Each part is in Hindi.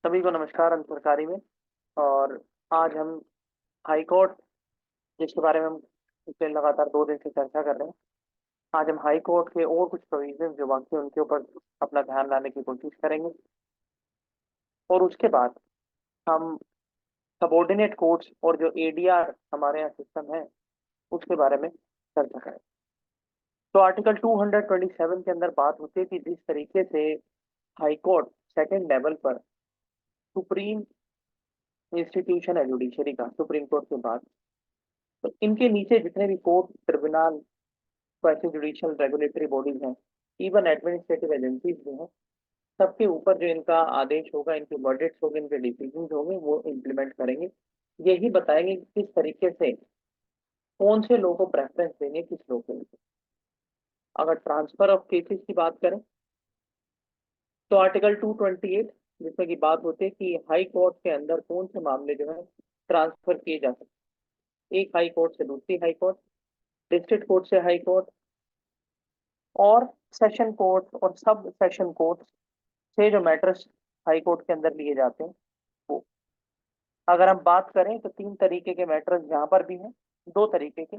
सभी को नमस्कार अंत सरकारी में। और आज हम हाई कोर्ट, जिसके बारे में हम पिछले लगातार 2 दिन से चर्चा कर रहे हैं। आज हम हाई कोर्ट के और कुछ प्रोविजन जो बाकी हैं, उनके ऊपर अपना ध्यान लाने की कोशिश करेंगे। और उसके बाद हम सबॉर्डिनेट कोर्ट्स और जो एडीआर हमारे यहाँ सिस्टम है उसके बारे में चर्चा करें। तो आर्टिकल 227 के अंदर बात होती है कि जिस तरीके से हाई कोर्ट सेकेंड लेवल पर सुप्रीम इंस्टीट्यूशन है जुडिशरी का, सुप्रीम कोर्ट के बाद, तो इनके नीचे जितने भी कोर्ट, ट्रिब्यूनल, वैसे जुडिशियल रेगुलेटरी बॉडीज हैं, इवन एडमिनिस्ट्रेटिव एजेंसीज भी हैं, सबके ऊपर जो इनका आदेश होगा, इनके वर्डिक्ट्स होंगे, इनके डिसीजन होंगे, वो इम्प्लीमेंट करेंगे। यही बताएंगे कि किस तरीके से कौन से लोगों को प्रेफरेंस देंगे, किस लोग को नहीं। अगर ट्रांसफर ऑफ केसेस की बात करें तो आर्टिकल 228 जिसमें की बात होती है कि हाई कोर्ट के अंदर कौन से मामले जो है ट्रांसफर किए जा सकते हैं, एक हाई कोर्ट से दूसरी हाई कोर्ट, डिस्ट्रिक्ट कोर्ट से हाई कोर्ट, और सेशन कोर्ट और सब सेशन कोर्ट से जो मैटर्स हाई कोर्ट के अंदर लिए जाते हैं वो। अगर हम बात करें तो 3 तरीके के मैटर्स यहाँ पर भी हैं, 2 तरीके के।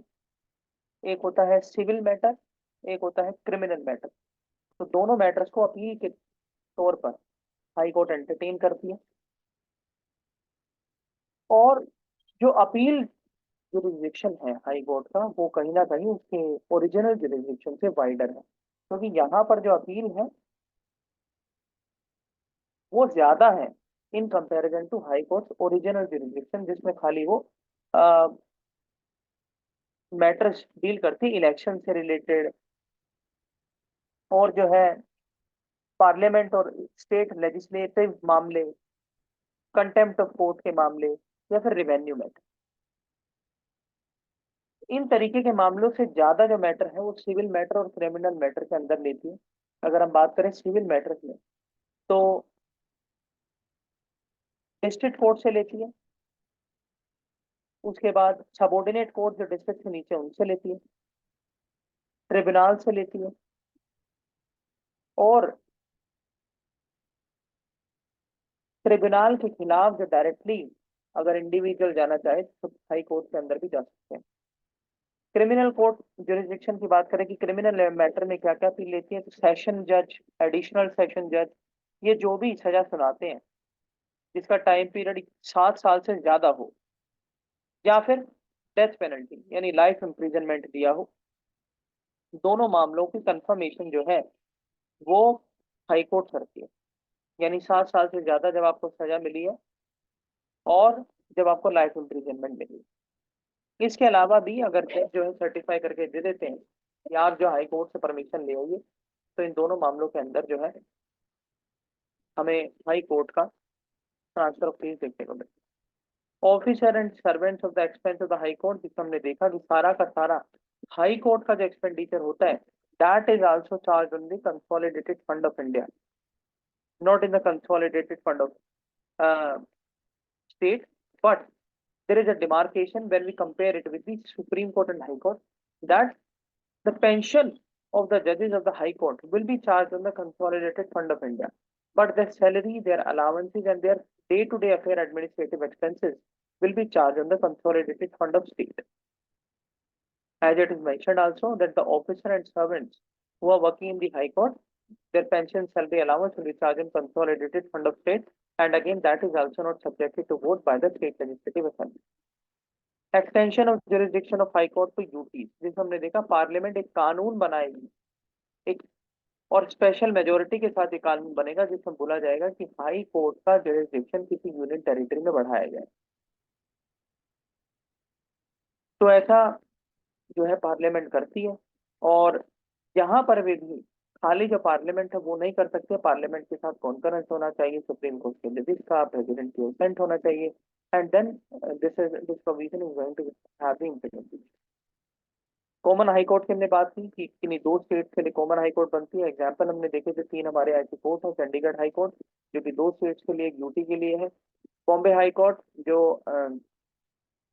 एक होता है सिविल मैटर, एक होता है क्रिमिनल मैटर। तो दोनों मैटर्स को अपील के तौर पर हाई कोर्ट एंटरटेन करती है। और जो अपील जुरिस्डिक्शन है हाई कोर्ट का, वो कहीं ना कहीं उसके ओरिजिनल जुरिस्डिक्शन से वाइडर है, क्योंकि यहाँ पर जो अपील है वो ज्यादा है in comparison to high court original jurisdiction, जिसमें खाली वो मैटर्स डील करती इलेक्शन से रिलेटेड, और जो है पार्लियामेंट और स्टेट लेजिस्लेटिव मामले, कंटेम्प्ट ऑफ कोर्ट के मामले, या फिर रिवेन्यू मैटर। इन तरीके के मामलों से ज्यादा जो मैटर है वो सिविल मैटर और क्रिमिनल मैटर के अंदर लेती है। अगर हम बात करें सिविल मैटर्स में तो डिस्ट्रिक्ट कोर्ट से लेती है, उसके बाद सबॉर्डिनेट कोर्ट जो डिस्ट्रिक्ट से नीचे उनसे लेती है, ट्रिब्यूनल से लेती है, और ट्रिब्यूनल के खिलाफ जो डायरेक्टली अगर इंडिविजुअल जाना चाहे तो हाई कोर्ट के अंदर भी जा सकते हैं। क्रिमिनल कोर्ट जुरिस्डिक्शन की बात करें कि क्रिमिनल मैटर में क्या क्या अपील लेती है, तो सेशन जज, एडिशनल सेशन जज, ये जो भी सजा सुनाते हैं जिसका टाइम पीरियड 7 साल से ज्यादा हो, या फिर डेथ पेनल्टी यानी लाइफ इम्प्रिजनमेंट दिया हो, दोनों मामलों की कंफर्मेशन जो है वो हाई कोर्ट करती है। यानी 7 साल से ज्यादा जब आपको सजा मिली है, और जब आपको लाइफ इम्प्रिजनमेंट मिली है। इसके अलावा भी अगर जज जो है सर्टिफाई करके दे देते हैं कि आप जो हाई कोर्ट से परमिशन ले आइए, तो इन दोनों मामलों के अंदर जो है हमें हाई कोर्ट का ट्रांसफर ऑफ फीस देखने को मिलता है। Officer and servants of the expense of the high court, जिसमें हमने देखा कि सारा का सारा हाई कोर्ट का जो एक्सपेंडिचर होता है, that is also charge on the consolidated fund of India, not in the consolidated fund of state. But there is a demarcation when we compare it with the Supreme Court and High Court, that the pension of the judges of the High Court will be charged on the consolidated fund of India, but their salary, their allowances, and their day-to-day affair administrative expenses will be charged on the consolidated fund of state. As it is mentioned also that the officer and servants who are working in the High Court, their pension, salary, allowance will be charged in consolidated fund of state, and again that is also not subjected to vote by the state legislative assembly. Extension of jurisdiction of high court to UT, जिस हमने देखा पार्लियामेंट एक कानून बनाएगी, एक और स्पेशल मेजोरिटी के साथ एक कानून बनेगा जिसमें बोला जाएगा कि हाई कोर्ट का जुरिस्डिक्शन किसी यूनियन टेरिटरी में बढ़ाया जाए। तो ऐसा जो है पार्लियामेंट करती है, और यहाँ पर भी खाली जो पार्लियामेंट है वो नहीं कर सकते, पार्लियामेंट के साथ कॉन्करेंस होना चाहिए, सुप्रीम कोर्ट के जजेस का, प्रेसिडेंट की असेंट होना चाहिए, and then this provision is going to have the implementation. Common high court की हमने बात की कि किन्हीं 2 स्टेट्स के लिए कॉमन हाई कोर्ट बनती है। एग्जाम्पल हमने देखे थे, 3 हमारे ऐसे कोर्ट है, चंडीगढ़ हाई कोर्ट जो कि 2 स्टेट्स के लिए, एक यूटी के लिए है, बॉम्बे हाई कोर्ट जो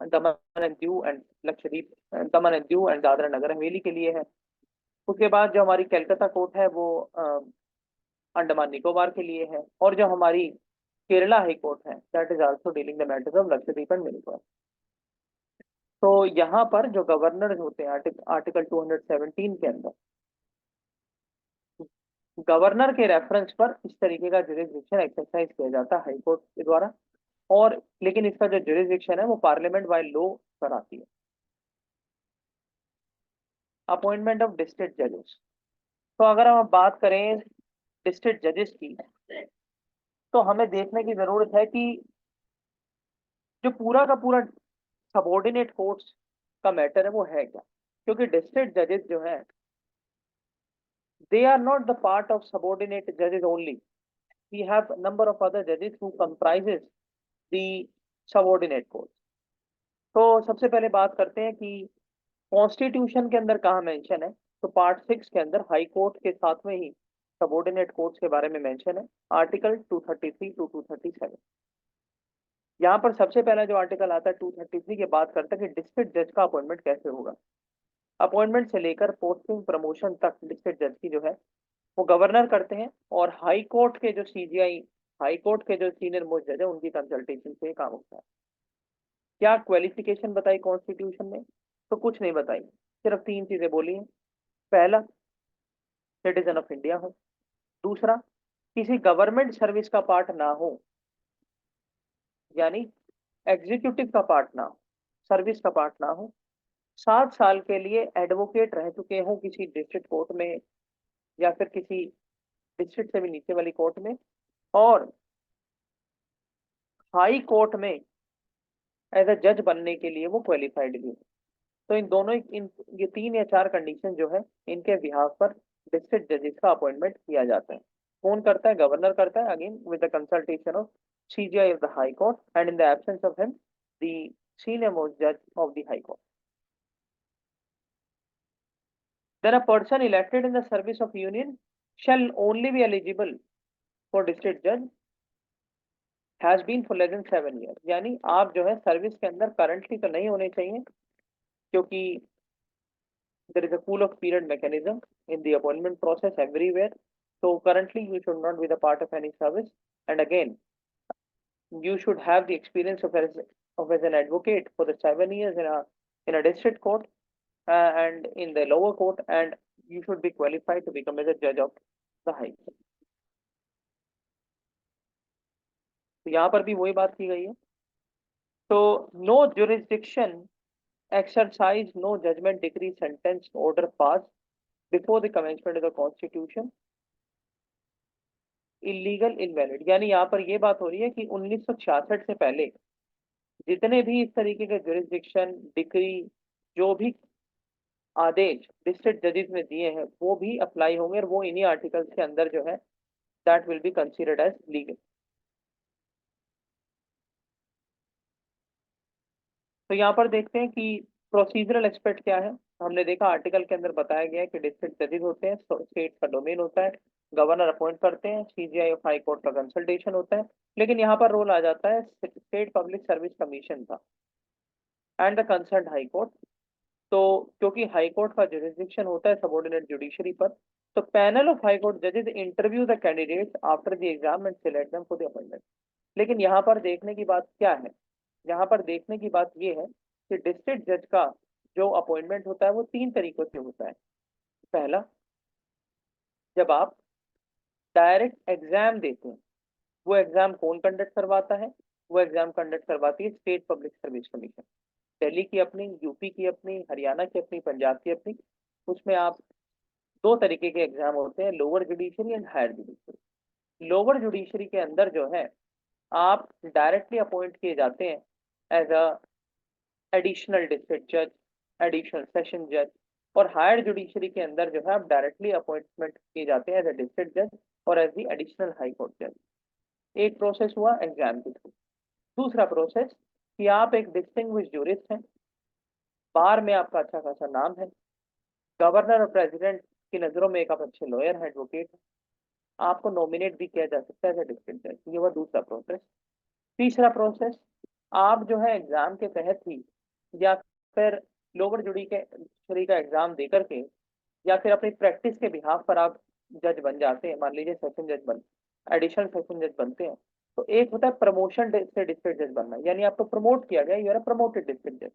दमन and Diu and Lakshadweep, Daman and Diu and Dadra Nagar Haveli के लिए है। उसके बाद जो हमारी कलकत्ता कोर्ट है वो अंडमान निकोबार के लिए है, और जो हमारी केरला हाई कोर्ट है, that is also dealing the matters of Lakshadweep and Minicoy. तो यहाँ पर जो गवर्नर होते हैं आर्टिकल 217 के अंदर, गवर्नर के रेफरेंस पर इस तरीके का जुरिस्डिक्शन एक्सरसाइज किया जाता है हाई कोर्ट के द्वारा। और लेकिन इसका जो जुरिस्डिक्शन है वो पार्लियामेंट बाय लॉ कराती है। अपॉइंटमेंट ऑफ डिस्ट्रिक्ट जजेस। तो अगर हम बात करें डिस्ट्रिक्ट जजेस की, तो हमें देखने की जरूरत है कि जो पूरा का पूरा सबॉर्डिनेट कोर्ट्स का मैटर है वो है क्या। क्योंकि डिस्ट्रिक्ट जजेस जो है, they are not the part of subordinate judges only. We have a number of other judges who comprises the subordinate courts. तो सबसे पहले बात करते हैं कि कॉन्स्टिट्यूशन के अंदर कहाँ मेंशन है। तो पार्ट 6 के अंदर हाई कोर्ट के साथ में ही सबॉर्डिनेट कोर्ट्स के बारे में मेंशन है, आर्टिकल 233 टू 237। यहाँ पर सबसे पहला जो आर्टिकल आता है 233 के बात करता है कि डिस्ट्रिक्ट जज का अपॉइंटमेंट कैसे होगा। अपॉइंटमेंट से लेकर पोस्टिंग प्रमोशन तक डिस्ट्रिक्ट जज की जो है वो गवर्नर करते हैं, और हाई कोर्ट के जो सीजीआई, हाई कोर्ट के जो सीनियर मोस्ट जज है, उनकी कंसल्टेशन से काम होता है। क्या क्वालिफिकेशन बताई कॉन्स्टिट्यूशन में? तो कुछ नहीं बताई, सिर्फ 3 चीजें बोली हैं। पहला, सिटीजन ऑफ इंडिया हो। दूसरा, किसी गवर्नमेंट सर्विस का पार्ट ना हो, यानी एग्जीक्यूटिव का पार्ट ना हो, सर्विस का पार्ट ना हो। 7 साल के लिए एडवोकेट रह चुके हों किसी डिस्ट्रिक्ट कोर्ट में या फिर किसी डिस्ट्रिक्ट से भी नीचे वाली कोर्ट में, और हाई कोर्ट में एज अ जज बनने के लिए वो क्वालिफाइड भी है। तो इन दोनों ये 3 या 4 कंडीशन जो है, इनके बिहाफ पर डिस्ट्रिक्ट जजेस का अपॉइंटमेंट किया जाता है। कौन करता है? गवर्नर करता है, again with the consultation of CGI of the high court, and in the absence of him the senior most जज of the high court. Then a person elected in the service of union shall only be eligible for district judge has been for less than 7 years। यानी आप जो है सर्विस के अंदर करंटली तो नहीं होने चाहिए, क्योंकि there is a cool off period mechanism in the appointment process everywhere. So currently you should not be the part of any service, and again you should have the experience of as an advocate for the 7 years in a district court and in the lower court, and you should be qualified to become as a judge of the high court। तो यहाँ पर भी वही बात की गई है। तो no jurisdiction exercise, no judgment, decree, sentence, order passed before the commencement of the constitution illegal invalid। यानी यहाँ पर ये बात हो रही है कि 1966 से पहले जितने भी इस तरीके के jurisdiction, डिक्री, जो भी आदेश डिस्ट्रिक्ट जजेस में दिए हैं वो भी अप्लाई होंगे, और वो इन्हीं आर्टिकल्स के अंदर जो है that will be considered as legal. तो यहाँ पर देखते हैं कि प्रोसीजरल एक्सपेक्ट क्या है। हमने देखा आर्टिकल के अंदर बताया गया है कि डिस्ट्रिक्ट जजेस होते हैं, स्टेट का डोमेन होता है, गवर्नर अपॉइंट करते हैं, सीजीआई ऑफ हाई कोर्ट का कंसल्टेशन होता है। लेकिन यहाँ पर रोल आ जाता है स्टेट पब्लिक सर्विस कमीशन का and the concern high court. तो क्योंकि हाई कोर्ट का जुरिस्डिक्शन होता है सबऑर्डिनेट जुडिशरी पर, तो पैनल ऑफ हाई कोर्ट जजेस interview the candidates after the exam and select them for the appointment. लेकिन यहाँ पर देखने की बात क्या है? यहाँ पर देखने की बात ये है कि डिस्ट्रिक्ट जज का जो अपॉइंटमेंट होता है वो 3 तरीकों से होता है। पहला, जब आप डायरेक्ट एग्जाम देते हैं। वो एग्जाम कौन कंडक्ट करवाता है? वो एग्जाम कंडक्ट करवाती है state public service commission. Delhi की अपनी, यूपी की अपनी, हरियाणा की अपनी, पंजाब की अपनी। उसमें आप 2 तरीके के एग्जाम होते हैं, lower judiciary and higher judiciary. Lower judiciary के अंदर जो है आप डायरेक्टली अपॉइंट किए जाते हैं एज अ एडिशनल डिस्ट्रिक्ट जज, एडिशनल सेशन जज, और हायर जुडिशरी के अंदर जो है आप डायरेक्टली अपॉइंटमेंट किए जाते हैं एज अ डिस्ट्रिक्ट जज और as the additional high court जज। एक प्रोसेस हुआ एग्जाम के थ्रू। दूसरा प्रोसेस कि आप एक डिस्टिंग्विश्ड जूरिस्ट हैं, बार में आपका अच्छा खासा नाम है, गवर्नर और प्रेसिडेंट की नजरों में एक आप अच्छे लॉयर हैं, एडवोकेट हैं, आपको नॉमिनेट भी किया जा सकता है एज अ डिस्ट्रिक्ट जज। ये हुआ दूसरा प्रोसेस। तीसरा प्रोसेस, आप जो है एग्जाम के तहत ही या फिर लोअर जुडिशरी का एग्जाम दे करके या फिर अपनी प्रैक्टिस के बिहाफ पर आप जज बन जाते हैं। मान लीजिए सेशन जज बन, एडिशनल सेशन जज बनते हैं, तो एक होता है प्रमोशन से डिस्ट्रिक्ट जज बनना, यानी आपको प्रमोट किया गया, यू आर प्रमोटेड डिस्ट्रिक्ट जज.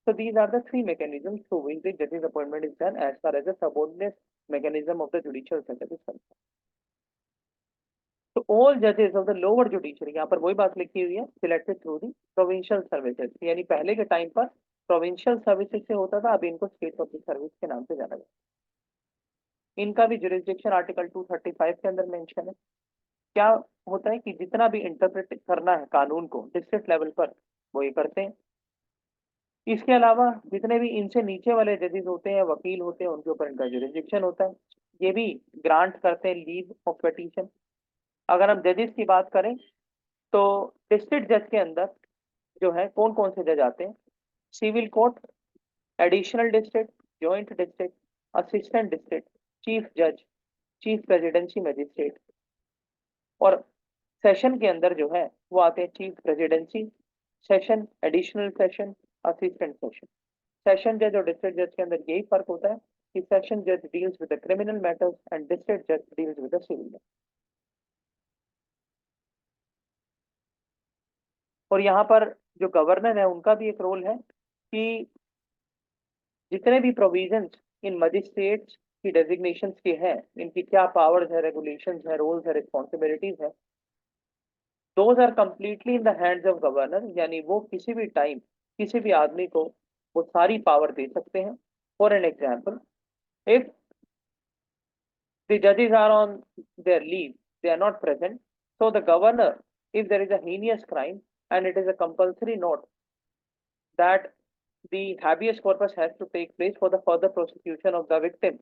So these are the three mechanisms through which the judge's appointment is done as far as the subordinate mechanism of the judicial setup is concerned. So all judges of the lower judiciary, यहाँ पर वही बात लिखी हुई है, selected through the provincial services, यानी पहले के टाइम पर provincial services से होता था, अब इनको state public service के नाम से जाना जाता है. इनका भी jurisdiction आर्टिकल 235 के अंदर मेंशन है. क्या होता है कि जितना भी इंटरप्रेट करना है कानून को डिस्ट्रिक्ट लेवल पर वो ये करते हैं. इसके अलावा जितने भी इनसे नीचे वाले जजेस होते हैं, वकील होते हैं, उनके ऊपर इनका जुरिसडिक्शन होता है. ये भी ग्रांट करते हैं लीव ऑफ पिटीशन. अगर हम जजेस की बात करें तो डिस्ट्रिक्ट जज के अंदर जो है कौन कौन से जज आते हैं? Civil court, additional district, joint district, assistant district, chief जज, चीफ प्रेसिडेंसी मजिस्ट्रेट. और सेशन के अंदर जो है वो आते हैं chief presidency, session, additional session, assistant session. Session जज और डिस्ट्रिक्ट जज के अंदर यही फर्क होता है कि सेशन जज deals with the criminal matters and district जज डील्स विद द सिविल. और यहाँ पर जो गवर्नर है उनका भी एक रोल है कि जितने भी प्रोविजंस इन मजिस्ट्रेट्स की डेजिग्नेशंस के हैं, इनकी क्या पावर्स है, रेगुलेशंस है, रोल्स है, रिस्पॉन्सिबिलिटीज है, those are completely in the hands of governor. यानी वो किसी भी टाइम किसी भी आदमी को वो सारी पावर दे सकते हैं. For an example, if the judges are on their leave, they are not present, so the governor, if there is a heinous crime and it is a compulsory note that the habeas corpus has to take place for the further prosecution of the victim,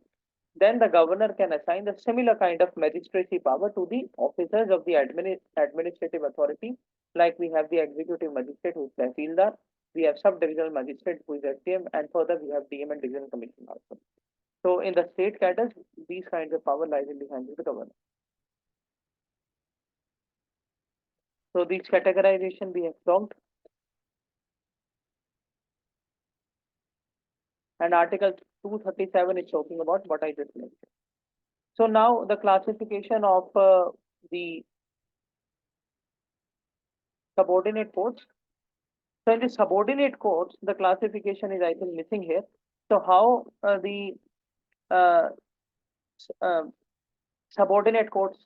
then the governor can assign the similar kind of magistracy power to the officers of the administrative authority. Like we have the executive magistrate who is Tehsildar, we have sub-divisional magistrate who is SDM, and further we have DM and division commissioner also. So in the state cadres, these kinds of power lies in the hands of the governor. So these categorization we have talked. And Article 237 is talking about what I just mentioned. So now the classification of the subordinate courts. So in the subordinate courts, the classification is I think missing here. So how the uh, subordinate courts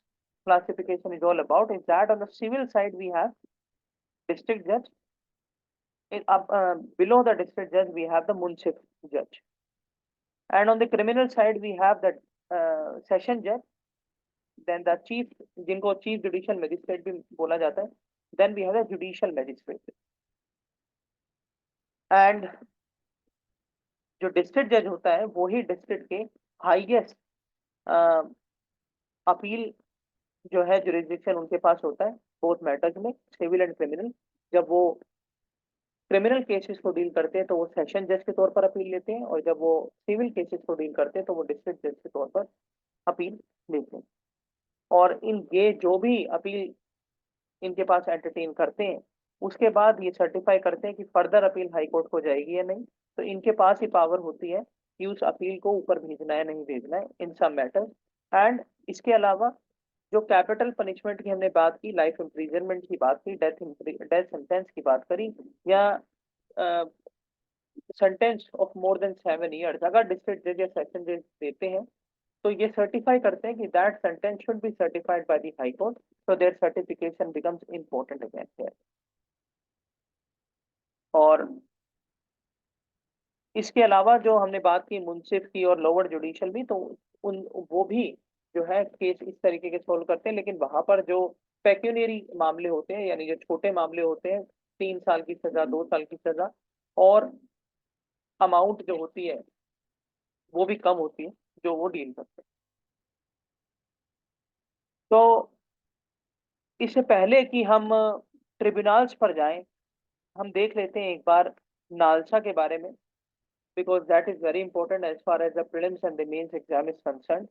classification is all about is that on the civil side we have district judge. Below the district judge we have the municipal judge, and on the criminal side we have the session judge, then the chief, जिनको chief judicial magistrate भी बोला जाता है, then we have the judicial magistrate. and जो district judge होता है वो ही district के highest अपील जो है jurisdiction उनके पास होता है both matters में, civil and criminal. जब वो क्रिमिनल केसेस को डील करते हैं तो वो सेशन जज के तौर पर अपील लेते हैं, और जब वो सिविल केसेस को डील करते हैं तो वो डिस्ट्रिक्ट जज के तौर पर अपील लेते हैं. और इन ये जो भी अपील इनके पास एंटरटेन करते हैं उसके बाद ये सर्टिफाई करते हैं कि फर्दर अपील हाई कोर्ट को जाएगी या नहीं. तो इनके पास ही पावर होती है कि उस अपील को ऊपर भेजना है नहीं भेजना है इन सम मैटर्स. एंड इसके अलावा जो कैपिटल पनिशमेंट की हमने बात की, लाइफ इम्प्रिजनमेंट की बात की, डेथ सेंटेंस की बात करी, या sentence of more than 7 years, अगर डिस्ट्रिक्ट जज या सेशन जज देते हैं तो ये सर्टिफाई करते हैं कि that sentence should be certified by the high court. So their certification becomes important again here. और इसके अलावा जो हमने बात की मुंसिफ की और लोअर जुडिशियल भी, तो उन वो भी जो है केस इस तरीके के सोल्व करते हैं. लेकिन वहां पर जो पेक्यूनियरी मामले होते हैं, यानी जो छोटे मामले होते हैं, 3 साल की सजा, 2 साल की सजा, और अमाउंट जो होती है वो भी कम होती है, जो वो डील करते हैं. तो इससे पहले कि हम ट्रिब्यूनल्स पर जाएं, हम देख लेते हैं एक बार नालसा के बारे में, because that is very important as far as the prelims and the mains exam is concern.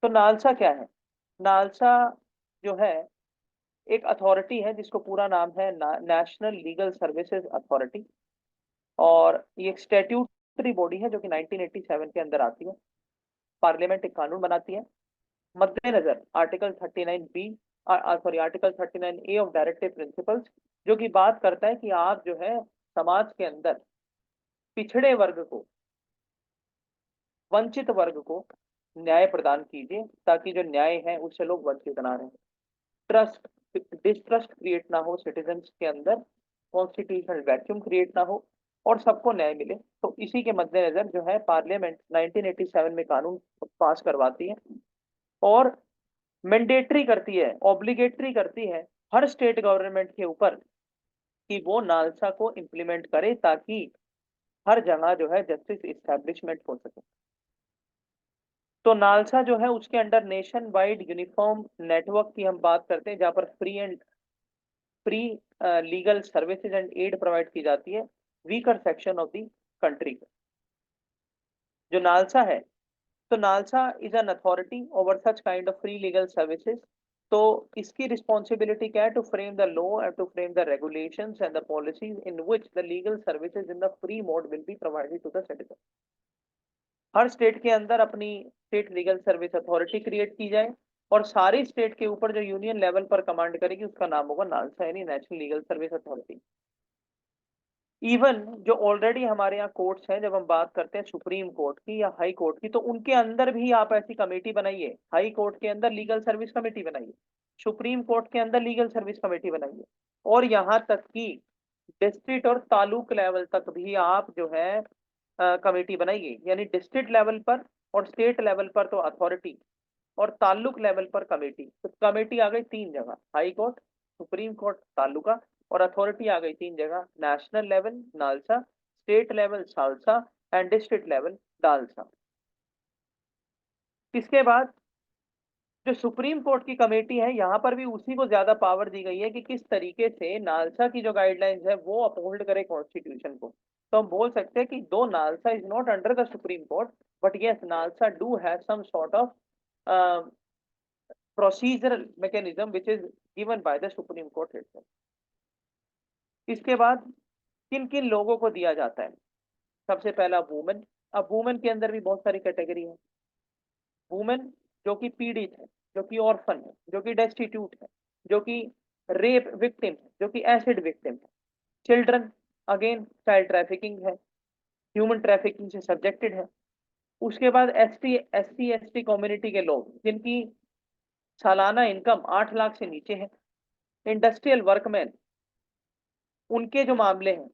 तो नालसा क्या है? नालसा जो है एक अथॉरिटी है जिसको पूरा नाम है नेशनल लीगल सर्विसेज अथॉरिटी, और ये एक स्टैट्यूटरी बॉडी है जो कि 1987 के अंदर आती है. पार्लियामेंट एक कानून बनाती है. मद्देनजर article 39B sorry article 39A of directive principles, जो कि बात करता है कि आप जो है समाज के अंदर पिछड़े वर्ग को, वंचित वर्ग को न्याय प्रदान कीजिए, ताकि जो न्याय है उससे लोग वंचित ना रहें, ट्रस्ट डिस्ट्रस्ट क्रिएट ना हो सिटीजन्स के अंदर, कॉन्स्टिट्यूशनल वैक्यूम क्रिएट ना हो और सबको न्याय मिले। तो इसी के मद्देनजर जो है पार्लियामेंट 1987 में कानून पास करवाती है और मैंडेटरी करती है, ऑब्लिगेटरी करती है हर स्टेट गवर्नमेंट के ऊपर कि वो नालसा को इम्प्लीमेंट करे, ताकि हर जगह जो है जस्टिस इस्टेब्लिशमेंट हो सके। तो नालसा जो है उसके under nationwide uniform network की हम बात करते हैं, जहां पर free legal services and aid provide की जाती है weaker section of the country. जो नालसा है, तो NALSA is an authority over such kind of free legal services. तो इसकी रिस्पॉन्सिबिलिटी क्या है? To frame the law and to frame the regulations and the policies in which the legal services in the free mode will be provided to the citizen. हर स्टेट के अंदर अपनी state legal service authority create की जाए और सारी स्टेट के ऊपर जो यूनियन लेवल पर कमांड करेगी उसका नाम होगा नालसा, यानी national legal service authority. Even जो ऑलरेडी हमारे यहाँ कोर्ट्स हैं, जब हम बात करते हैं सुप्रीम कोर्ट की या हाई कोर्ट की, तो उनके अंदर भी आप ऐसी कमेटी बनाइए। हाई कोर्ट के अंदर लीगल सर्विस कमेटी बनाइए, सुप्रीम कोर्ट के अंदर लीगल सर्विस कमेटी बनाइए, और यहाँ तक कि डिस्ट्रिक्ट और तालुक लेवल तक भी आप जो है कमेटी बनाइए। यानी डिस्ट्रिक्ट लेवल पर और स्टेट लेवल पर तो अथॉरिटी और ताल्लुक लेवल पर कमेटी। तो कमेटी आ गई 3 जगह, high court, supreme court, taluka, और अथॉरिटी आ गई 3 जगह, national level NALSA, state level SALSA and district level DALSA. इसके बाद जो सुप्रीम कोर्ट की कमेटी है, यहाँ पर भी उसी को ज्यादा पावर दी गई है कि किस तरीके से नालसा की जो गाइडलाइंस है वो अपहोल्ड करे कॉन्स्टिट्यूशन को। तो हम बोल सकते हैं कि though NALSA is not under the supreme court, but yes NALSA do have some sort of procedural mechanism which is given by the Supreme Court itself। इसके बाद किन किन लोगों को दिया जाता है? सबसे पहला वुमेन। अब वुमेन के अंदर भी बहुत सारी कैटेगरी है। वुमेन जो कि पीड़ित है, जो कि ऑर्फन है, जो कि डेस्टिट्यूट है, जो कि रेप विक्टिम है, जो कि एसिड विक्टिम है। चिल्ड्रन, अगेन चाइल्ड ट्रैफिकिंग है, ह्यूमन ट्रैफिकिंग से सब्जेक्टेड है। उसके बाद एसटी कम्युनिटी के लोग जिनकी सालाना इनकम 8 लाख से नीचे है। इंडस्ट्रियल वर्कमैन, उनके जो मामले हैं,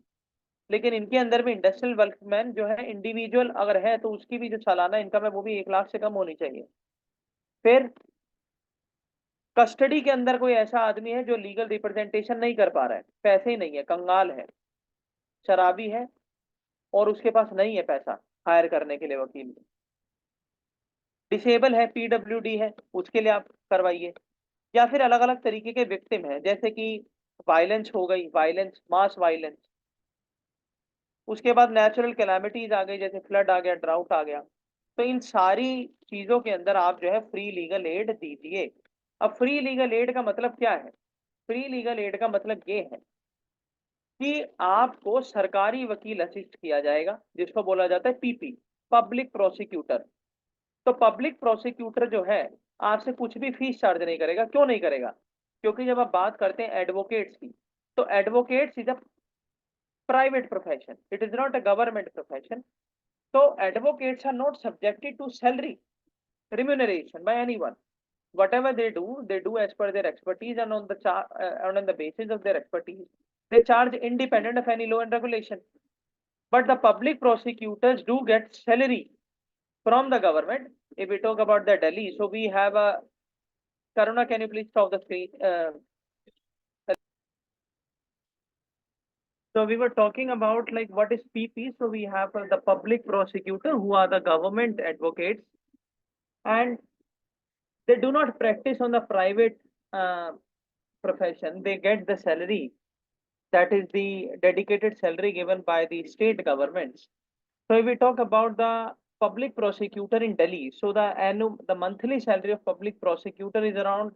लेकिन इनके अंदर भी इंडस्ट्रियल वर्कमैन जो है इंडिविजुअल अगर है तो उसकी भी जो सालाना इनकम है वो भी 1 लाख से कम होनी चाहिए। फिर कस्टडी के अंदर कोई ऐसा आदमी है जो लीगल रिप्रेजेंटेशन नहीं कर पा रहा है, पैसे ही नहीं है, कंगाल है, शराबी है और उसके पास नहीं है पैसा हायर करने के लिए वकील। डिसेबल है, पीडब्ल्यूडी है, उसके लिए आप करवाइए। या फिर अलग अलग तरीके के विक्टिम है, जैसे कि वायलेंस हो गई, वायलेंस, मास वायलेंस। उसके बाद नेचुरल कैलामिटीज आ गई, जैसे फ्लड आ गया, ड्राउट आ गया। तो इन सारी चीजों के अंदर आप जो है फ्री लीगल एड दीजिए। अब फ्री लीगल एड का मतलब क्या है? फ्री लीगल एड का मतलब ये है कि आपको सरकारी वकील असिस्ट किया जाएगा, जिसको बोला जाता है पीपी, पब्लिक प्रोसिक्यूटर। तो पब्लिक प्रोसिक्यूटर जो है आपसे कुछ भी फीस चार्ज नहीं करेगा। क्यों नहीं करेगा? क्योंकि जब आप बात करते हैं एडवोकेट्स की, तो advocates is a private profession, it is not a government profession. So advocates are not subjected to salary remuneration by anyone. Whatever they do as per their expertise and on the basis of their expertise. They charge independent of any law and regulation. But the public prosecutors do get salary from the government. If we talk about the Delhi, so we have a Karuna, can you please stop the screen? So we were talking about like what is PP. So we have the public prosecutor who are the government advocates, and they do not practice on the private uh, profession. They get the salary, that is the dedicated salary given by the state governments. So if we talk about the public prosecutor in Delhi, so the monthly salary of public prosecutor is around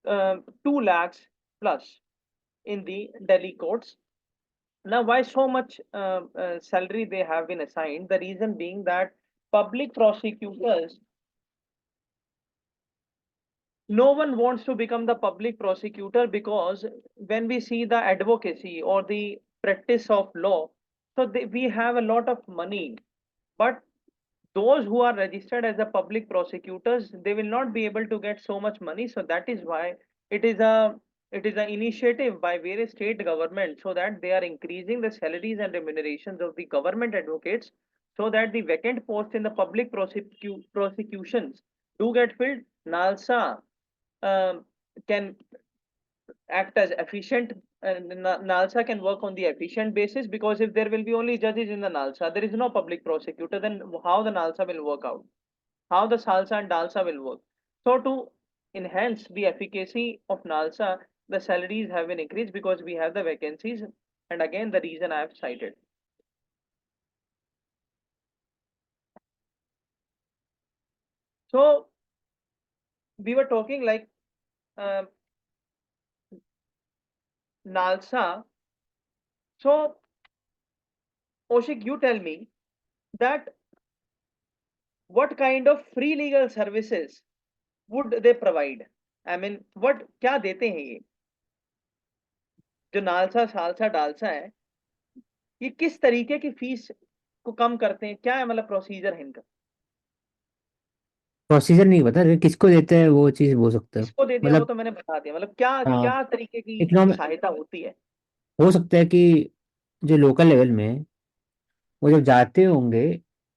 2 lakhs plus in the Delhi courts. Now, why so much salary they have been assigned? The reason being that public prosecutors No one wants to become the public prosecutor, because when we see the advocacy or the practice of law, so we have a lot of money, but those who are registered as the public prosecutors, they will not be able to get so much money. So that is why it is a it is an initiative by various state governments, so that they are increasing the salaries and remunerations of the government advocates, so that the vacant posts in the public prosecutions do get filled. NALSA um, can act as efficient, and NALSA can work on the efficient basis, because if there will be only judges in the NALSA, there is no public prosecutor, then how the NALSA will work out? How the SALSA and DALSA will work? So to enhance the efficacy of NALSA, the salaries have been increased because we have the vacancies, and again the reason I have cited. So we were talking like uh, NALSA. So Oshik, you tell me that what kind of free legal services would they provide? I mean, what क्या देते हैं ये जो नालसा सालसा डालसा है, ये किस तरीके की फीस को कम करते हैं, क्या है मतलब प्रोसीजर है इनका? प्रोसीजर नहीं पता, किसको देते हैं वो चीज बोल सकते हो। किसको दे दिया वो मतलब तो मैंने बता दिया, मतलब क्या हाँ, क्या तरीके की इकोनॉमिक सहायता होती है? हो सकता है कि जो लोकल लेवल में है, वो जब जाते होंगे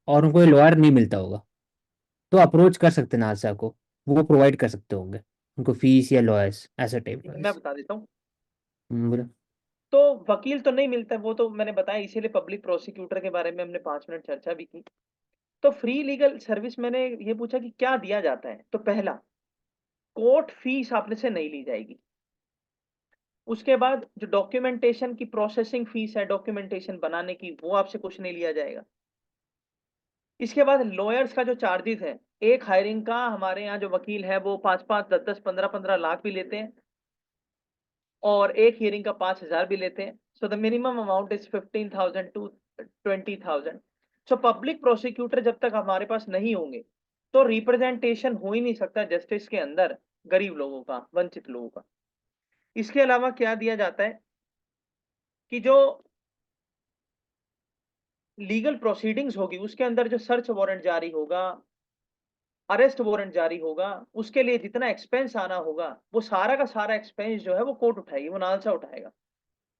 और उनको लॉयर नहीं मिलता होगा, तो अप्रोच कर सकते हैं नालसा को, वो प्रोवाइड कर सकते होंगे उनको फीस या लॉयर्स ऐसा टाइप मैं वाइज। बता देता हूँ। बोलो। तो वकील तो नहीं मिलता, वो तो मैंने बताया, इसीलिए पब्लिक प्रोसिक्यूटर के बारे में हमने 5 मिनट चर्चा भी की। तो फ्री लीगल सर्विस मैंने ये पूछा कि क्या दिया जाता है, तो पहला, कोर्ट फीस आपने से नहीं ली जाएगी। उसके बाद जो डॉक्यूमेंटेशन की प्रोसेसिंग फीस है, डॉक्यूमेंटेशन बनाने की, वो आपसे कुछ नहीं लिया जाएगा। इसके बाद लॉयर्स का जो चार्जेस है, एक हायरिंग का हमारे यहाँ जो वकील है वो 5-5, 10-10, 15-15 लाख भी लेते हैं, और एक हियरिंग का 5,000 भी लेते हैं। So the minimum amount is 15,000 to 20,000। So public prosecutor जब तक हमारे पास नहीं होंगे, तो रिप्रेजेंटेशन हो ही नहीं सकता जस्टिस के अंदर गरीब लोगों का, वंचित लोगों का। इसके अलावा क्या दिया जाता है कि जो लीगल प्रोसीडिंग्स होगी, उसके अंदर जो सर्च वारंट जारी होगा, अरेस्ट वारंट जारी होगा, उसके लिए जितना एक्सपेंस आना होगा, वो सारा का सारा एक्सपेंस जो है वो कोर्ट उठाएगी, वो नालसा उठाएगा।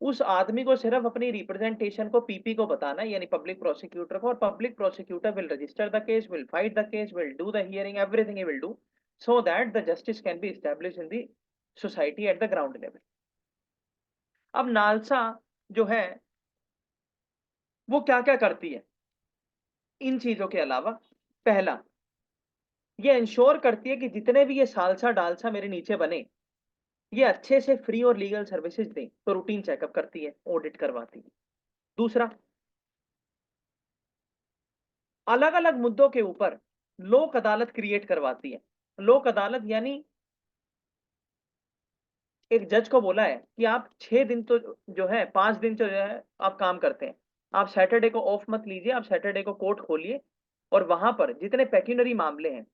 उस आदमी को सिर्फ अपनी रिप्रेजेंटेशन को पीपी को बताना है, यानी पब्लिक प्रोसिक्यूटर को, और public prosecutor will register the case, will fight the case, will do the hearing, everything he will do, so that the justice can be establish in the society at the ground level. अब नालसा जो है वो क्या क्या करती है इन चीजों के अलावा? पहला, ये इंश्योर करती है कि जितने भी ये सालसा डालसा मेरे नीचे बने, ये अच्छे से फ्री और लीगल सर्विसेज दें, तो रूटीन चेकअप करती है, ऑडिट करवाती है। दूसरा, अलग अलग मुद्दों के ऊपर लोक अदालत क्रिएट करवाती है। लोक अदालत यानी एक जज को बोला है कि आप 6 दिन तो जो है, 5 दिन तो जो है आप काम करते हैं, आप सैटरडे को ऑफ मत लीजिए, आप सैटरडे को कोर्ट खोलिए, और वहां पर जितने पेक्यूनरी मामले हैं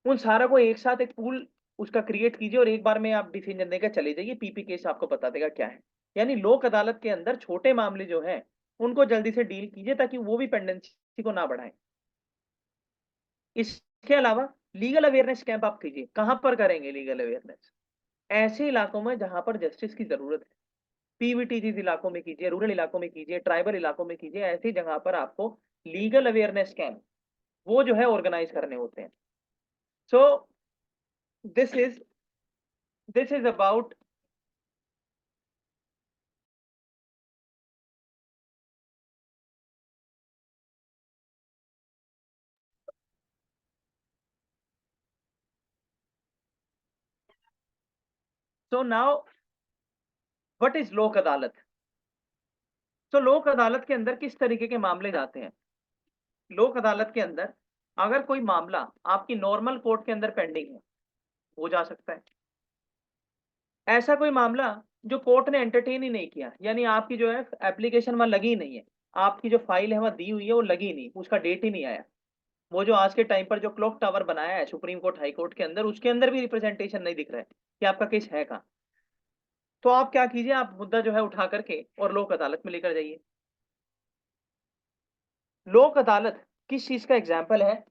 उन सारा को एक साथ एक पूल उसका क्रिएट कीजिए, और एक बार में आप डिसीजन देकर चले जाइए, पीपी केस आपको बता देगा क्या है। यानी लोक अदालत के अंदर छोटे मामले जो हैं उनको जल्दी से डील कीजिए, ताकि वो भी पेंडेंसी को ना बढ़ाएं। इसके अलावा लीगल अवेयरनेस कैंप आप कीजिए। कहां पर करेंगे लीगल अवेयरनेस? ऐसे इलाकों में जहां पर जस्टिस की जरूरत है। पीवीटीजी इलाकों में कीजिए, रूरल इलाकों में कीजिए, ट्राइबल इलाकों में कीजिए, ऐसी जगह पर आपको लीगल अवेयरनेस कैंप वो जो है ऑर्गेनाइज करने होते हैं। So this is this is about so now what is Lok Adalat? तो लोक अदालत के अंदर किस तरीके के मामले जाते हैं? लोक अदालत के अंदर अगर कोई मामला आपकी नॉर्मल कोर्ट के अंदर पेंडिंग है, वो जा सकता है। ऐसा कोई मामला जो कोर्ट ने एंटरटेन ही नहीं किया, यानी आपकी जो है एप्लीकेशन वहां लगी ही नहीं है, आपकी जो फाइल है वहां दी हुई है वो लगी नहीं, उसका डेट ही नहीं आया, वो जो आज के टाइम पर जो क्लॉक टावर बनाया है सुप्रीम कोर्ट हाई कोर्ट के अंदर, उसके अंदर भी रिप्रेजेंटेशन नहीं दिख रहा है कि आपका केस है कहाँ। तो आप क्या कीजिए, आप मुद्दा जो है उठा करके और लोक अदालत में लेकर जाइए। लोक अदालत किस चीज का एग्जाम्पल है?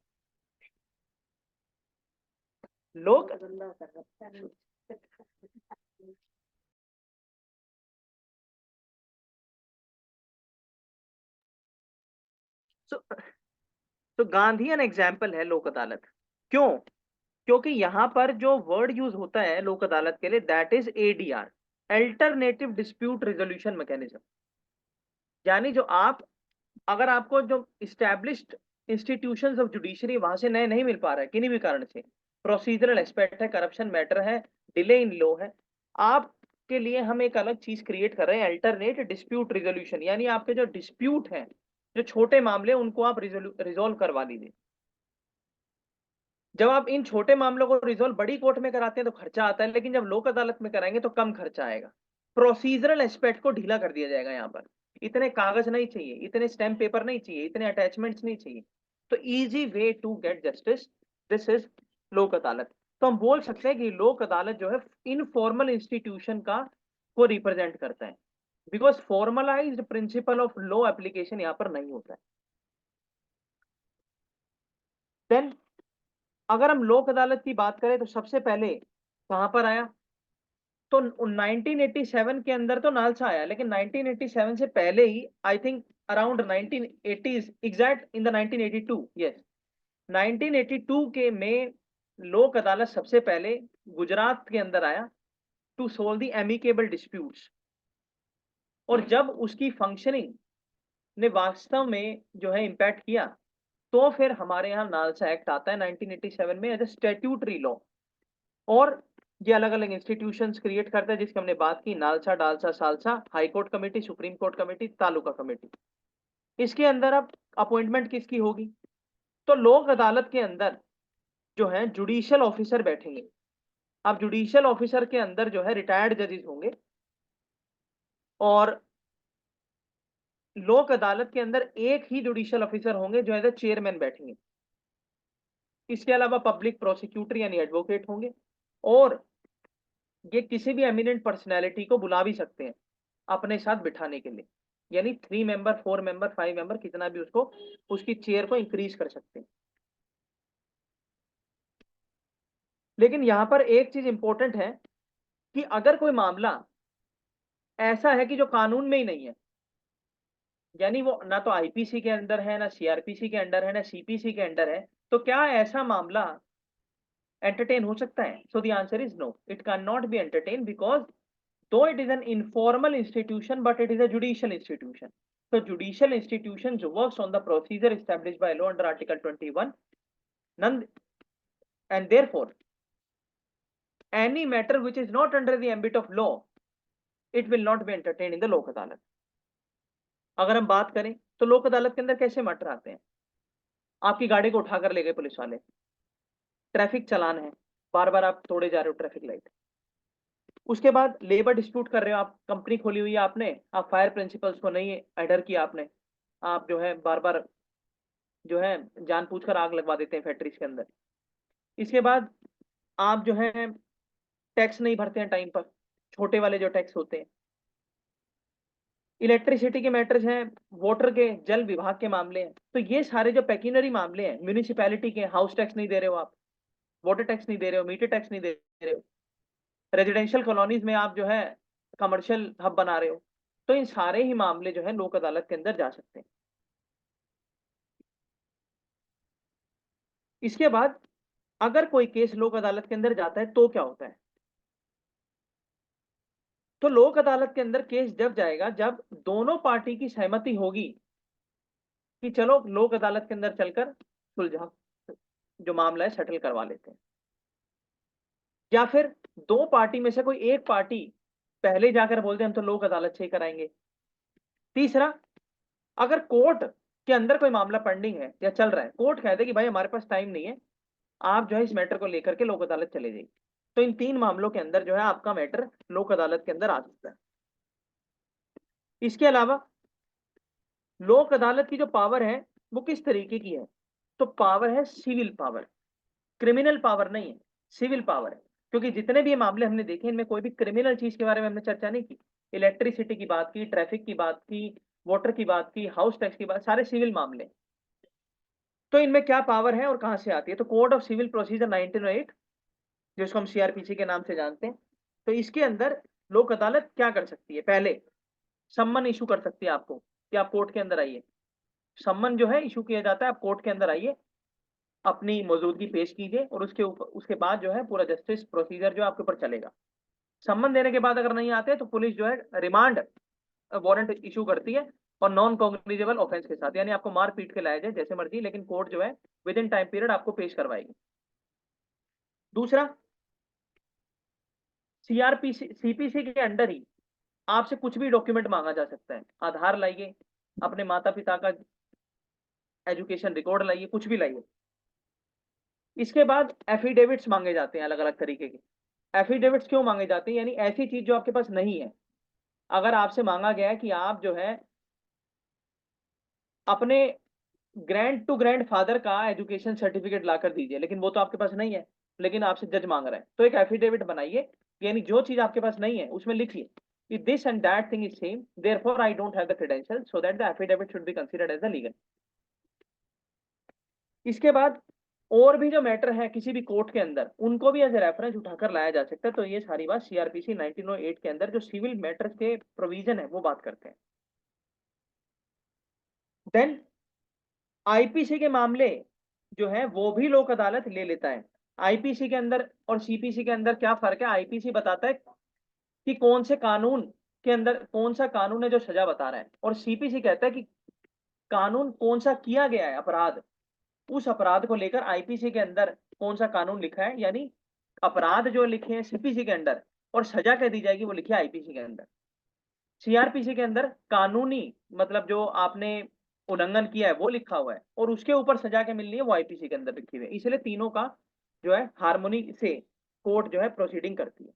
लोक तो, तो गांधीयन एग्जाम्पल है लोक अदालत। क्यों? क्योंकि यहां पर जो वर्ड यूज होता है लोक अदालत के लिए, that is ADR, alternative dispute resolution mechanism. यानी जो आप, अगर आपको जो इस्टेब्लिश्ड इंस्टीट्यूशंस ऑफ जुडिशरी वहां से नए नहीं मिल पा रहा है किन्हीं भी कारण से, प्रोसीजरल एस्पेक्ट है, करप्शन मैटर है, डिले इन लॉ है, आपके लिए हम एक अलग चीज क्रिएट कर रहे हैं, अल्टरनेट डिस्प्यूट रिजोल्यूशन। यानी आपके जो डिस्प्यूट हैं, जो छोटे मामले, उनको आप रिजोल्व करवा लीजिए। जब आप इन छोटे मामलों को रिजोल्व बड़ी कोर्ट में कराते हैं तो खर्चा आता है, लेकिन जब लोक अदालत में कराएंगे तो कम खर्चा आएगा। प्रोसीजरल एस्पेक्ट को ढीला कर दिया जाएगा। यहाँ पर इतने कागज नहीं चाहिए, इतने स्टैम्प पेपर नहीं चाहिए, इतने अटैचमेंट्स नहीं चाहिए। तो easy way to get justice, this is Lok Adalat. तो हम बोल सकते हैं कि लोक अदालत जो है इनफॉर्मल इंस्टीट्यूशन का को रिप्रेजेंट करता है, because formalised principle of law application यहाँ पर नहीं होता है। देन अगर हम लोक अदालत की बात करें तो सबसे पहले कहां पर आया? तो 1987 के अंदर तो नालसा आया, लेकिन 1987 से पहले ही, I think around 1980s, exact in the 1982, yes, 1982 के में लोक अदालत सबसे पहले गुजरात के अंदर आया to solve the amicable disputes. और जब उसकी फंक्शनिंग ने वास्तव में जो है इम्पैक्ट किया, तो फिर हमारे यहाँ नालसा एक्ट आता है 1987 में एज ए स्टैट्यूटरी लॉ। और ये अलग अलग इंस्टीट्यूशंस क्रिएट करता है, जिसकी हमने बात की, NALSA, DALSA, salsa, high court committee, supreme court committee, taluka committee. इसके अंदर अब अपॉइंटमेंट किसकी होगी? तो लोक अदालत के अंदर जो है जुडिशियल ऑफिसर बैठेंगे। अब जुडिशियल ऑफिसर के अंदर जो है रिटायर्ड जजेस होंगे, और लोक अदालत के अंदर एक ही जुडिशियल ऑफिसर होंगे जो एज ए चेयरमैन बैठेंगे। इसके अलावा पब्लिक प्रोसिक्यूटर यानी एडवोकेट होंगे, और ये किसी भी एमिनेंट पर्सनैलिटी को बुला भी सकते हैं अपने साथ बिठाने के लिए। यानी 3 मेंबर, 4 मेंबर, 5 मेंबर, कितना भी उसको, उसकी चेयर को इंक्रीज कर सकते हैं। लेकिन यहां पर एक चीज इंपॉर्टेंट है कि अगर कोई मामला ऐसा है कि जो कानून में ही नहीं है, यानी वो ना तो आईपीसी के अंदर है, ना सीआरपीसी के अंडर है, ना सीपीसी के अंडर है, तो क्या ऐसा मामला एंटरटेन हो सकता है? So the answer is no, it can not be entertain, because though it is an informal institution, but it is a judicial institution. So judicial institutions works on the procedure established by law under Article 21. None, and therefore, any matter which is not under the ambit of law, it will not be entertained in the लोक अदालत। अगर हम बात करें तो लोक अदालत के अंदर कैसे मैटर आते हैं? आपकी गाड़ी को उठाकर ले गए पुलिस वाले, ट्रैफिक चलान है, बार बार आप तोड़े जा रहे हो ट्रैफिक लाइट। उसके बाद लेबर डिस्प्यूट कर रहे हो, आप कंपनी खोली हुई है आपने, आप फायर प्रिंसिपल्स को नहीं एडर किया आपने, आप जो है बार बार जो है जानबूझकर आग लगवा देते हैं फैक्ट्रीज के अंदर। इसके बाद आप जो है टैक्स नहीं भरते हैं टाइम पर, छोटे वाले जो टैक्स होते हैं। इलेक्ट्रिसिटी के मैटर्स हैं, वाटर के, जल विभाग के मामले हैं। तो ये सारे जो पेक्यूनरी मामले हैं, म्यूनिसिपैलिटी के, हाउस टैक्स नहीं दे रहे हो आप, वाटर टैक्स नहीं दे रहे हो, मीटर टैक्स नहीं दे रहे हो, रेजिडेंशियल कॉलोनीज में आप जो है कमर्शियल हब बना रहे हो, तो इन सारे ही मामले जो है लोक अदालत के अंदर जा सकते हैं। इसके बाद अगर कोई केस लोक अदालत के अंदर जाता है तो क्या होता है? तो लोक अदालत के अंदर केस जब जाएगा जब दोनों पार्टी की सहमति होगी कि चलो लोक अदालत के अंदर चलकर सुलझा, जो मामला है सेटल करवा लेते हैं। या फिर दो पार्टी में से कोई एक पार्टी पहले जाकर बोलते हैं हम तो लोक अदालत से ही कराएंगे। तीसरा, अगर कोर्ट के अंदर कोई मामला पेंडिंग है या चल रहा है, कोर्ट कहते हैं कि भाई हमारे पास टाइम नहीं है, आप जो है इस मैटर को लेकर के लोक अदालत चले जाइए, तो इन 3 मामलों के अंदर जो है आपका मैटर लोक अदालत के अंदर आ सकता है। इसके अलावा लोक अदालत की जो पावर है वो किस तरीके की है? तो पावर है सिविल पावर, क्रिमिनल पावर नहीं है, सिविल पावर है। क्योंकि जितने भी ये मामले हमने देखे इनमें कोई भी क्रिमिनल चीज के बारे में हमने चर्चा नहीं की। इलेक्ट्रिसिटी की बात की, ट्रैफिक की बात की, वाटर की बात की, हाउस टैक्स की बात, सारे सिविल मामले। तो इनमें क्या पावर है और कहां से आती है? तो कोड ऑफ सिविल प्रोसीजर 1908, जिसको हम सीआरपीसी के नाम से जानते हैं, तो इसके अंदर लोक अदालत क्या कर सकती है? पहले सम्मन इशू कर सकती है आपको कि आप कोर्ट के अंदर आइए। सम्मन जो है इशू किया जाता है, आप कोर्ट के अंदर आइए, अपनी मौजूदगी पेश कीजिए, और उसके ऊपर उसके बाद जो है पूरा जस्टिस प्रोसीजर जो आपके ऊपर चलेगा। सम्मन देने के बाद अगर नहीं आते तो पुलिस जो है रिमांड वारंट इशू करती है, और नॉन कॉग्निजेबल ऑफेंस के साथ, यानी आपको मार पीट के लाया जाए जैसे मर्जी, लेकिन कोर्ट जो है विद इन टाइम पीरियड आपको पेश करवाएगी। दूसरा, सीआरपीसी सीपीसी के अंडर ही आपसे कुछ भी डॉक्यूमेंट मांगा जा सकता है। आधार लाइए, अपने माता पिता का एजुकेशन रिकॉर्ड लाइए, कुछ भी लाइए। इसके बाद एफिडेविट्स मांगे जाते हैं अलग अलग तरीके के। एफिडेविट्स क्यों मांगे जाते हैं? यानी ऐसी चीज जो आपके पास नहीं है। अगर आपसे मांगा गया है कि आप जो है अपने ग्रैंड टू ग्रैंड फादर का एजुकेशन सर्टिफिकेट ला कर दीजिए, लेकिन वो तो आपके पास नहीं है, लेकिन आपसे जज मांग रहा है, तो एक एफिडेविट बनाइए। यानी जो चीज आपके पास नहीं है उसमें लिखिए कि this and that thing is same, therefore I don't have the credential, so that the affidavit should be considered as a legal. इसके बाद और भी जो मैटर है किसी भी कोर्ट के अंदर, उनको भी एज रेफरेंस उठाकर लाया जा सकता है। तो ये सारी बात सीआरपीसी 1908 के अंदर जो सिविल मैटर्स के प्रोविजन है वो बात करते हैं। देन आईपीसी के मामले जो है वो भी लोक अदालत ले लेता है। आईपीसी के अंदर और सीपीसी के अंदर क्या फर्क है? आईपीसी बताता है कि कौन से कानून के अंदर कौन सा कानून है जो सजा बता रहा है, और सीपीसी कहता है कि कानून कौन सा किया गया है अपराध, उस अपराध को लेकर आईपीसी के अंदर कौन सा कानून लिखा है, यानी अपराध जो लिखे हैं सीपीसी के अंदर और सजा क्या दी जाएगी वो लिखी है आईपीसी के अंदर। सीआरपीसी के अंदर कानूनी मतलब जो आपने उल्लंघन किया है वो लिखा हुआ है, और उसके ऊपर सजा क्या मिल रही है वो आईपीसी के अंदर लिखी हुई है। इसलिए तीनों का जो है हार्मोनी से कोर्ट जो है प्रोसीडिंग करती है।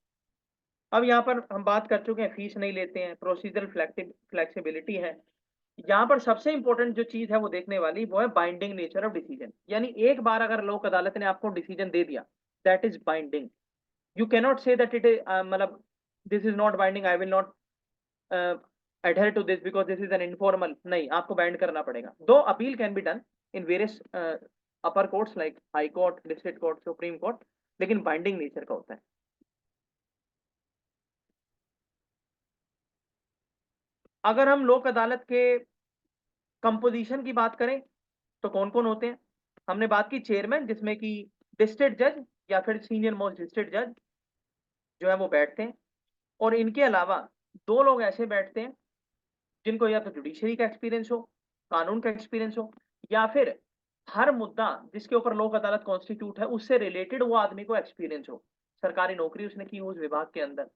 अब यहाँ पर हम बात कर चुके हैं, फीस नहीं लेते हैं, प्रोसीजरल फ्लेक्सिबिलिटी है। यहाँ पर सबसे इंपॉर्टेंट जो चीज है वो देखने वाली वो है बाइंडिंग नेचर ऑफ डिसीजन। यानी एक बार अगर लोक अदालत ने आपको डिसीजन दे दिया, that is binding. You cannot say that it is मतलब this is not binding, I will not adhere to this because this is an informal। नहीं, आपको बाइंड करना पड़ेगा। दो appeal can be done in various upper courts like high court, district court, supreme court, लेकिन बाइंडिंग नेचर का होता है। अगर हम लोक अदालत के कंपोजिशन की बात करें तो कौन कौन होते हैं? हमने बात की चेयरमैन, जिसमें कि डिस्ट्रिक्ट जज या फिर सीनियर मोस्ट डिस्ट्रिक्ट जज जो है वो बैठते हैं, और इनके अलावा दो लोग ऐसे बैठते हैं जिनको या तो जुडिशरी का एक्सपीरियंस हो, कानून का एक्सपीरियंस हो, या फिर हर मुद्दा जिसके ऊपर लोक अदालत कॉन्स्टिट्यूट है उससे रिलेटेड वो आदमी को एक्सपीरियंस हो। सरकारी नौकरी उसने की हो उस विभाग के अंदर,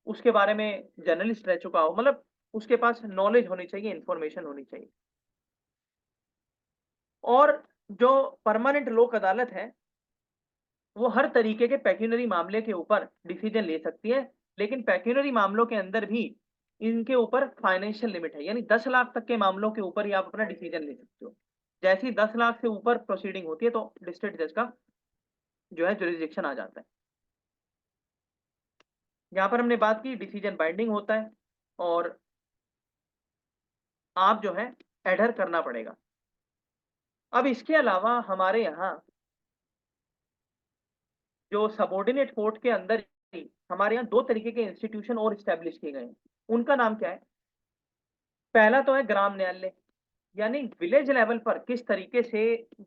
उसके बारे में जर्नलिस्ट रह चुका हो, मतलब उसके पास नॉलेज होनी चाहिए, इंफॉर्मेशन होनी चाहिए। और जो परमानेंट लोक अदालत है वो हर तरीके के पेक्यूनरी मामले के ऊपर डिसीजन ले सकती है, लेकिन पेक्यूनरी मामलों के अंदर भी इनके ऊपर फाइनेंशियल लिमिट है। यानी 10 लाख तक के मामलों के ऊपर ही आप अपना डिसीजन ले सकते हो। जैसे ही 10 लाख से ऊपर प्रोसीडिंग होती है तो डिस्ट्रिक्ट जज का जो है जुरिस्डिक्शन आ जाता है। यहाँ पर हमने बात की डिसीजन बाइंडिंग होता है, और आप जो है एडहर करना पड़ेगा। अब इसके अलावा हमारे यहाँ जो सबॉर्डिनेट कोर्ट के अंदर ही हमारे यहाँ दो तरीके के इंस्टीट्यूशन और स्टैब्लिश किए गए हैं। उनका नाम क्या है? पहला तो है ग्राम न्यायालय, यानी विलेज लेवल पर किस तरीके से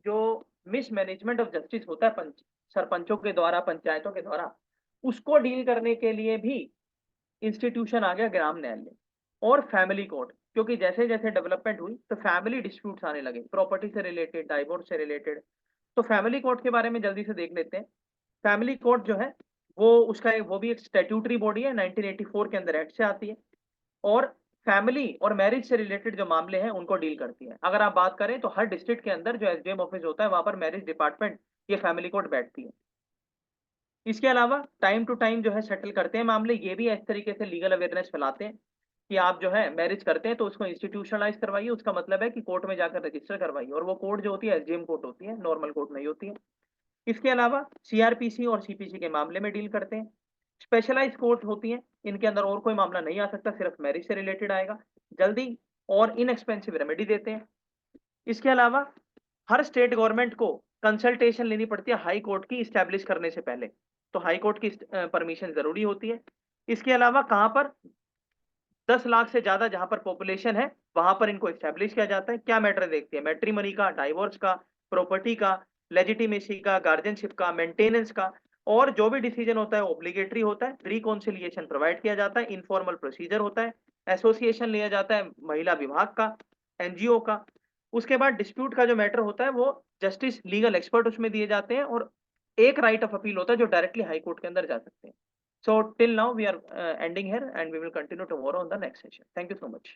जो मिसमैनेजमेंट ऑफ जस्टिस होता है पंच सरपंचों के द्वारा, पंचायतों के द्वारा, उसको डील करने के लिए भी इंस्टीट्यूशन आ गया ग्राम न्यायालय। और फैमिली कोर्ट, क्योंकि जैसे जैसे डेवलपमेंट हुई तो फैमिली डिस्प्यूट्स आने लगे, प्रॉपर्टी से रिलेटेड, डाइवोर्स से रिलेटेड। तो फैमिली कोर्ट के बारे में जल्दी से देख लेते हैं। फैमिली कोर्ट जो है वो भी एक स्टैट्यूटरी बॉडी है, 1984 के अंदर एक्ट से आती है, और फैमिली और मैरिज से रिलेटेड जो मामले हैं उनको डील करती है। अगर आप बात करें तो हर डिस्ट्रिक्ट के अंदर जो एसडीएम ऑफिस होता है वहां पर मैरिज डिपार्टमेंट, ये फैमिली कोर्ट बैठती है। इसके अलावा टाइम टू टाइम जो है सेटल करते हैं मामले, ये भी इस तरीके से लीगल अवेयरनेस फैलाते हैं कि आप जो है मैरिज करते हैं तो उसको इंस्टीट्यूशनलाइज करवाइए, उसका मतलब है कि कोर्ट में जाकर रजिस्टर करवाइए, और वो कोर्ट जो होती है एसडीएम कोर्ट होती है, नॉर्मल कोर्ट नहीं होती है। इसके अलावा सीआरपीसी और सीपीसी के मामले में डील करते हैं। स्पेशलाइज कोर्ट होती हैं, इनके अंदर और कोई मामला नहीं आ सकता, सिर्फ मैरिज से रिलेटेड आएगा, जल्दी और इनएक्सपेंसिव रेमेडी देते हैं। इसके अलावा हर स्टेट गवर्नमेंट को कंसल्टेशन लेनी पड़ती है हाई कोर्ट की स्टैब्लिश करने से पहले, तो हाई कोर्ट की परमिशन जरूरी होती है। इसके अलावा कहां पर 10 लाख से ज्यादा जहां पर पॉपुलेशन है वहां पर इनको एस्टेब्लिश किया जाता है। क्या मैटर देखते हैं, मैट्रिमनी का, डाइवोर्स का, प्रॉपर्टी का, लेजिटिमेसी का, गार्जियनशिप का, मेंटेनेंस का, और जो भी डिसीजन होता है ऑब्लिगेटरी होता है। रिकॉन्सिलिएशन प्रोवाइड किया जाता है, इनफॉर्मल प्रोसीजर होता है, एसोसिएशन लिया जाता है महिला विभाग का, एनजीओ का। उसके बाद डिस्प्यूट का जो मैटर होता है वो जस्टिस लीगल एक्सपर्ट उसमें दिए जाते हैं, और एक राइट ऑफ अपील होता है जो डायरेक्टली हाई कोर्ट के अंदर जा सकते हैं। So till now we are ending here and we will continue tomorrow on the next session. Thank you so much.